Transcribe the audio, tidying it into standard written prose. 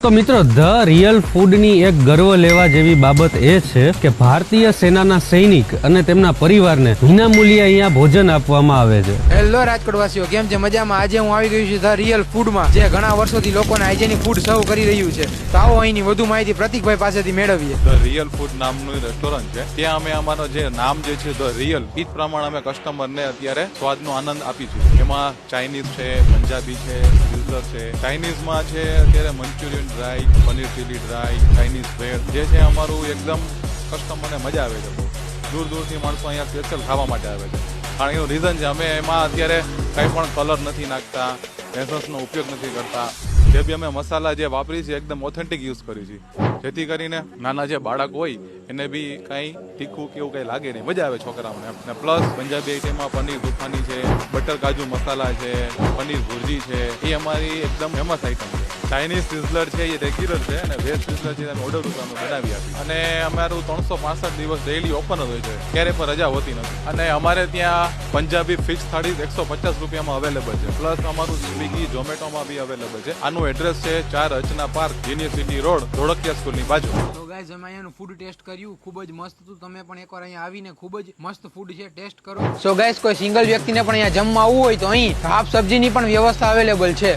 તો મિત્રો the real ફૂડની એક ગર્વ લેવા જેવી બાબત એ છે કે ભારતીય સેનાના સૈનિક અને તેમના પરિવારને વિનામૂલ્યે અહીંયા ભોજન આપવામાં આવે છે. હેલો રાજકોટવાસીઓ, કેમ છે? મજામાં? આજે હું આવી ગયું છું ધ રિયલ ફૂડમાં, જે ઘણા વર્ષોથી લોકોને હાઇજેનિક ફૂડ સર્વ કરી રહ્યું છે. તો આવો અહીંની વધુ માહિતી પ્રતિકભાઈ પાસેથી મેળવીએ. ધ રિયલ ફૂડ નામનું રેસ્ટોરન્ટ છે. ત્યાં અમે અમારો જે નામ જે છે ધ રિયલ, એ જ પ્રમાણે અમે કસ્ટમરને અત્યારે સ્વાદનો આનંદ આપીશું. એમાં ચાઇનીઝ છે, પંજાબી છે, સિઝલર છે. ચાઇનીઝમાં છે અત્યારે Manchurian dry, paneer chilli dry, Chinese bhel, જે છે અમારું એકદમ કસ્ટમરને મજા આવે છે. દૂર દૂરથી માણસો અહીંયા સ્પેશિયલ ખાવા માટે આવે છે. કારણ એનું રીઝન છે, અમે એમાં અત્યારે કંઈ પણ કલર નથી નાખતા, એસન્સનો ઉપયોગ નથી કરતા. જે બી અમે મસાલા જે વાપરી છે એકદમ ઓથેન્ટિક યુઝ કરી છે, જેથી કરીને નાના જે બાળક હોય એને બી કાંઈ તીખું કે એવું કંઈ લાગે નહીં, મજા આવે છોકરાઓને. ને પ્લસ પંજાબી આઈટમમાં પનીર દુખાની છે, બટર કાજુ મસાલા છે, પનીર ભુરજી છે, એ અમારી એકદમ ફેમસ આઈટમ છે. ચાઇનીઝ સિઝલર છે એ રેગ્યુલર છે, અને વેજ સિઝલર છે અમે ઓર્ડર ઉપર બનાવી આપી. અને અમારું 365 દિવસ ડેઈલી ઓપન જ હોય છે, ક્યારે પણ રજા હોતી નથી. અને અમારે ત્યાં પંજાબી ફિક્સ થાળી 150 રૂપિયામાં અવેલેબલ છે. પ્લસ અમારું સ્વિગી ઝોમેટોમાં બી અવેલેબલ છે. આનું એડ્રેસ છે 4 અચના પાર્ક, યુનિવર્સિટી રોડ, ધોળકિયા સ્કૂલની બાજુ. તો ગાઈઝ, અમે અહીંયાનું ફૂડ ટેસ્ટ કર્યું, ખૂબ જ મસ્ત હતું. તમે પણ એકવાર અહીંયા આવીને ખૂબ જ મસ્ત ફૂડ છે, ટેસ્ટ કરો. સો ગાઈઝ, કોઈ સિંગલ વ્યક્તિને પણ અહીંયા જમવા આવવું હોય તો અહીં શાક સબ્જીની પણ વ્યવસ્થા અવેલેબલ છે.